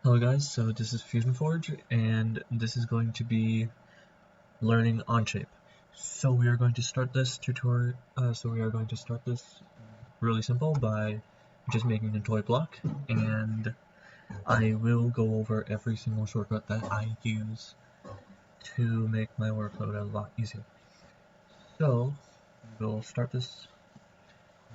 Hello guys, so this is Fusion Forge, and this is going to be learning Onshape. So we are going to start this tutorial. Really simple by just making a toy block, and I will go over every single shortcut that I use to make my workload a lot easier. So we'll start this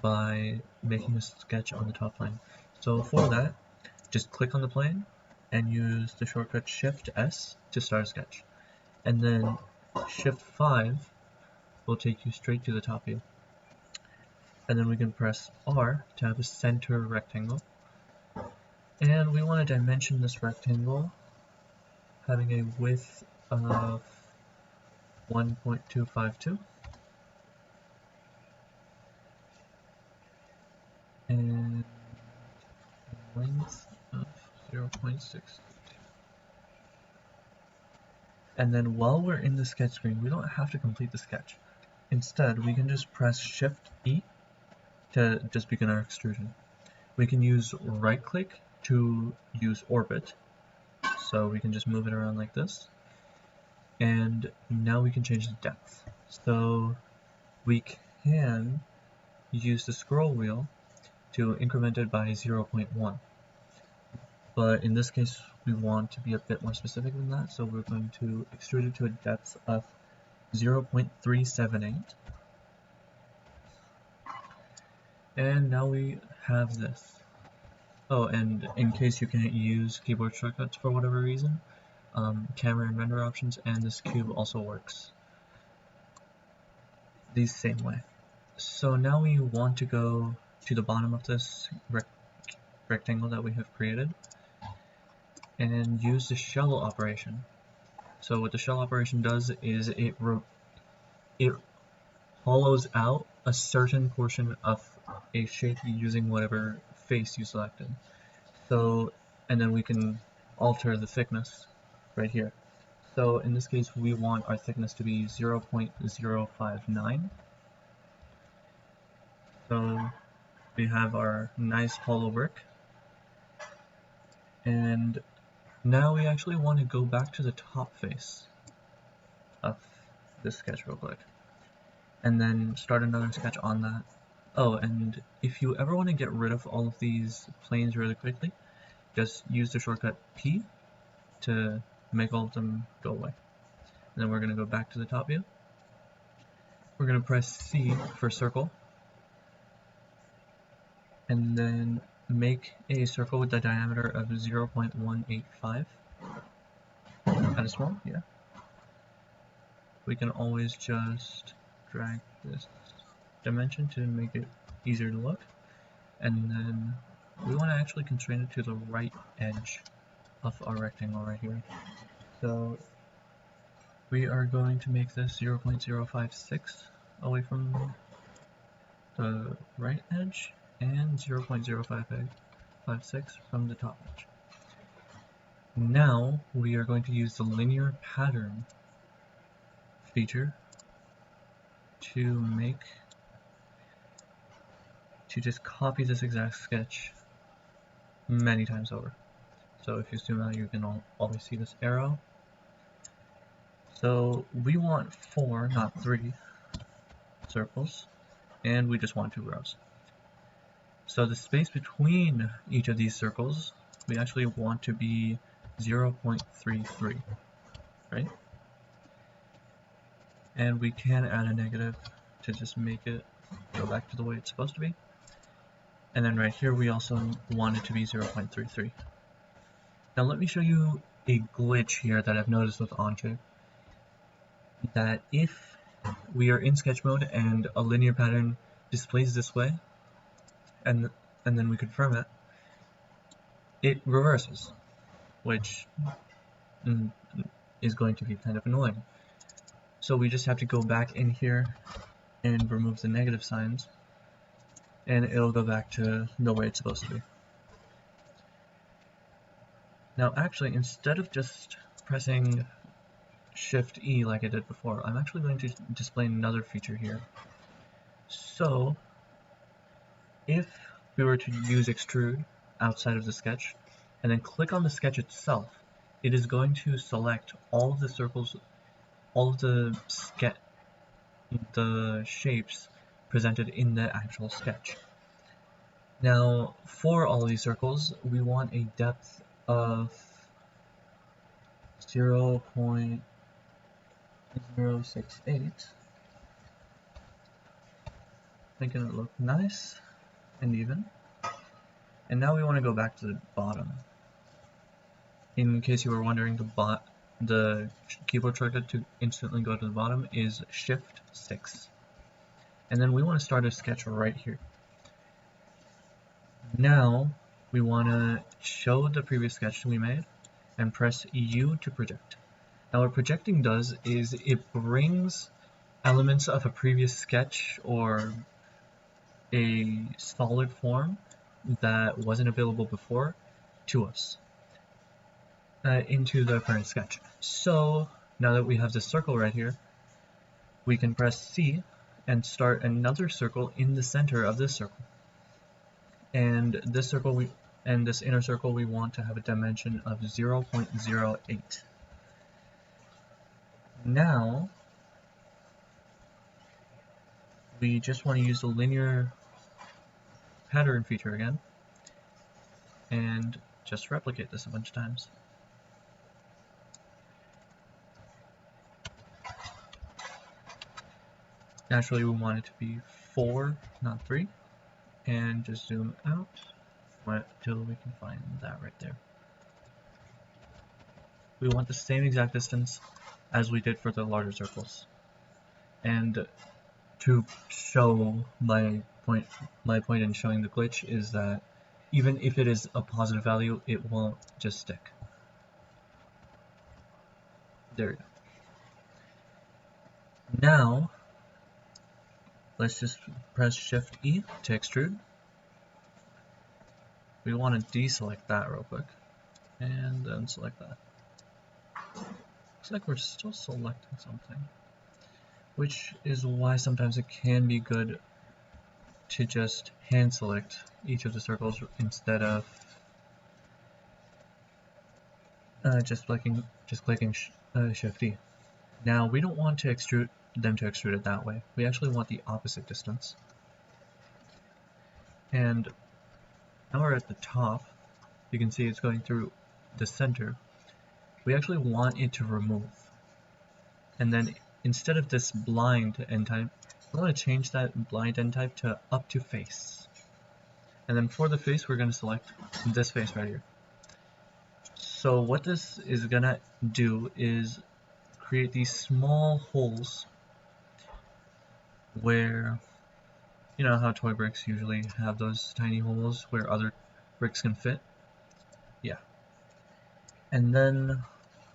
by making a sketch on the top plane. So for that, just click on the plane and use the shortcut Shift S to start a sketch. And then Shift 5 will take you straight to the top view. And then we can press R to have a center rectangle. And we want to dimension this rectangle having a width of 1.252 and length of 0.6. And then while we're in the sketch screen, we don't have to complete the sketch. Instead, we can just press Shift E to just begin our extrusion. We can use right click to use orbit. So we can just move it around like this. And now we can change the depth. So we can use the scroll wheel to increment it by 0.1. But in this case, we want to be a bit more specific than that, so we're going to extrude it to a depth of 0.378. And now we have this. Oh, and in case you can't use keyboard shortcuts for whatever reason, camera and render options and this cube also works the same way. So now we want to go to the bottom of this rectangle that we have created and use the shell operation. So what the shell operation does is it hollows out a certain portion of a shape using whatever face you selected. So, and then we can alter the thickness right here. So in this case, we want our thickness to be 0.059. So we have our nice hollow brick. And now we actually want to go back to the top face of this sketch real quick. And then start another sketch on that. Oh, and if you ever want to get rid of all of these planes really quickly, just use the shortcut P to make all of them go away. And then we're going to go back to the top view. We're going to press C for circle. And then make a circle with a diameter of 0.185. Kind of small, yeah. We can always just drag this dimension to make it easier to look. And then we want to actually constrain it to the right edge of our rectangle right here. So we are going to make this 0.056 away from the right edge and 0.056 from the top edge. Now we are going to use the linear pattern feature to just copy this exact sketch many times over. So if you zoom out, you can always see this arrow. So we want 4, not 3 circles, and we just want 2 rows. So the space between each of these circles, we actually want to be 0.33, right? And we can add a negative to just make it go back to the way it's supposed to be. And then right here we also want it to be 0.33. Now let me show you a glitch here that I've noticed with Onshape. That if we are in sketch mode and a linear pattern displays this way, and then we confirm it, it reverses, which is going to be kind of annoying. So we just have to go back in here and remove the negative signs, and it'll go back to the way it's supposed to be. Now actually, instead of just pressing Shift E like I did before, I'm actually going to display another feature here. So if we were to use extrude outside of the sketch, and then click on the sketch itself, it is going to select all of the circles, all of the shapes presented in the actual sketch. Now, for all of these circles, we want a depth of 0.068, making it look nice and even. And now we want to go back to the bottom. In case you were wondering, the keyboard shortcut to instantly go to the bottom is Shift 6. And then we want to start a sketch right here. Now we want to show the previous sketch we made and press U to project. Now what projecting does is it brings elements of a previous sketch or a solid form that wasn't available before to us into the current sketch. So now that we have this circle right here, we can press C and start another circle in the center of this circle. And this inner circle we want to have a dimension of 0.08. Now we just want to use the linear pattern feature again and just replicate this a bunch of times. Naturally we want it to be 4, not 3. And just zoom out until we can find that right there. We want the same exact distance as we did for the larger circles. And to show my point in showing the glitch is that even if it is a positive value, it won't just stick. There we go. Now let's just press Shift E to extrude. We want to deselect that real quick, and then select that. Looks like we're still selecting something, which is why sometimes it can be good to just hand select each of the circles instead of just clicking Shift E. Now we don't want to extrude it that way. We actually want the opposite distance. And now we're at the top. You can see it's going through the center. We actually want it to remove. And then instead of this blind end type, we want to change that blind end type to up to face. And then for the face, we're going to select this face right here. So what this is going to do is create these small holes where, you know how toy bricks usually have those tiny holes where other bricks can fit? Yeah. And then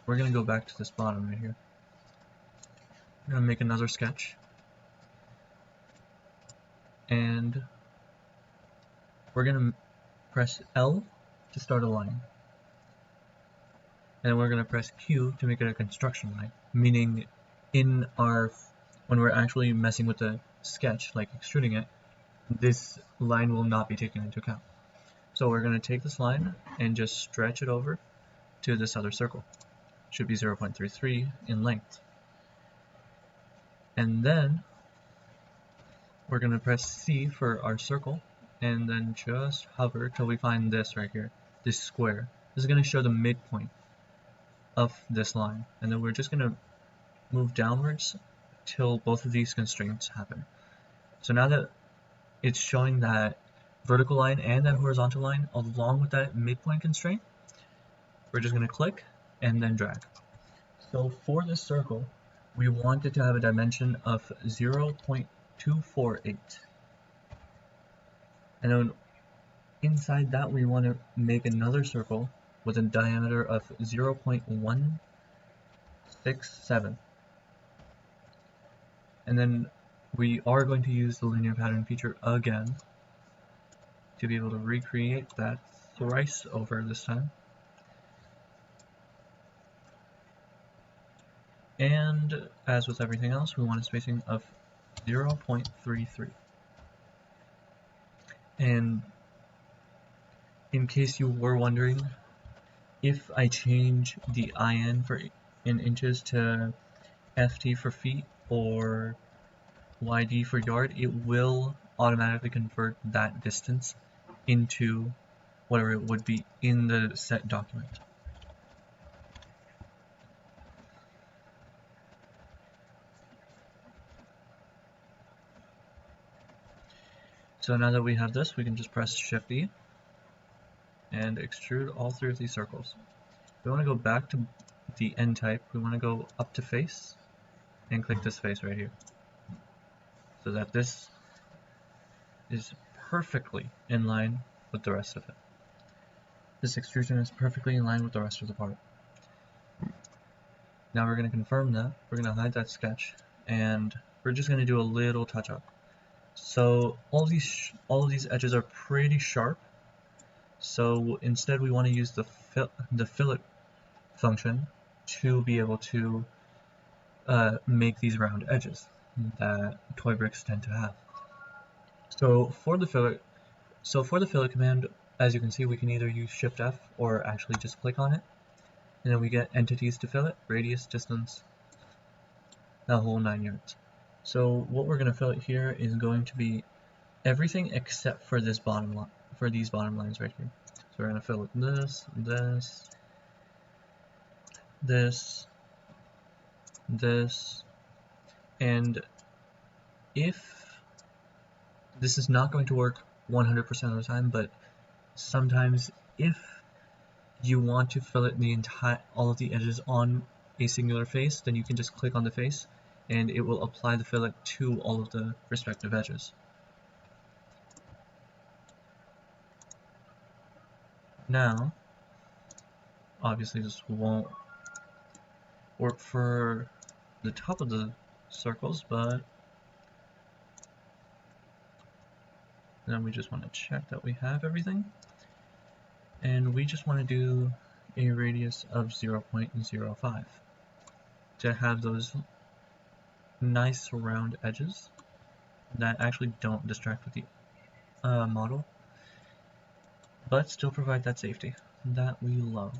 we're going to go back to this bottom right here. I'm going to make another sketch. And we're going to press L to start a line. And we're going to press Q to make it a construction line, meaning when we're actually messing with the sketch, like extruding it, this line will not be taken into account. So we're going to take this line and just stretch it over to this other circle. It should be 0.33 in length. And then we're going to press C for our circle, and then just hover till we find this right here, this square. This is going to show the midpoint of this line, and then we're just going to move downwards till both of these constraints happen. So now that it's showing that vertical line and that horizontal line along with that midpoint constraint, we're just going to click and then drag. So for this circle, we want it to have a dimension of 0.248. And then inside that, we want to make another circle with a diameter of 0.167. And then we are going to use the linear pattern feature again to be able to recreate that thrice over this time. And as with everything else, we want a spacing of 0.33. And in case you were wondering if I change the IN in inches to FT for feet or YD for yard, it will automatically convert that distance into whatever it would be in the set document. So now that we have this, we can just press Shift E and extrude all three of these circles. We want to go back to the end type. We want to go up to face and click this face right here, so that this is perfectly in line with the rest of it. This extrusion is perfectly in line with the rest of the part. Now we're going to confirm that. We're going to hide that sketch, and we're just going to do a little touch up. So all of these edges are pretty sharp. So instead, we want to use the fillet function to be able to make these round edges that toy bricks tend to have. So for the fillet command, as you can see, we can either use Shift F or actually just click on it, and then we get entities to fillet, radius, distance, the whole 9 yards. So what we're going to fillet here is going to be everything except for this bottom line, for these bottom lines right here. So we're going to fillet this, this, this, this, and if this is not going to work 100% of the time, but sometimes if you want to fillet all of the edges on a singular face, then you can just click on the face and it will apply the fillet to all of the respective edges. Now, obviously this won't work for the top of the circles, but then we just want to check that we have everything, and we just want to do a radius of 0.05 to have those nice round edges that actually don't distract with the model, but still provide that safety that we love.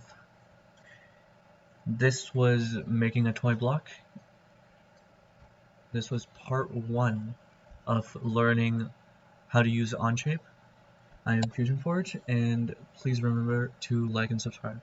This was making a toy block. This was part 1 of learning how to use Onshape. I am Fusion Forge, and please remember to like and subscribe.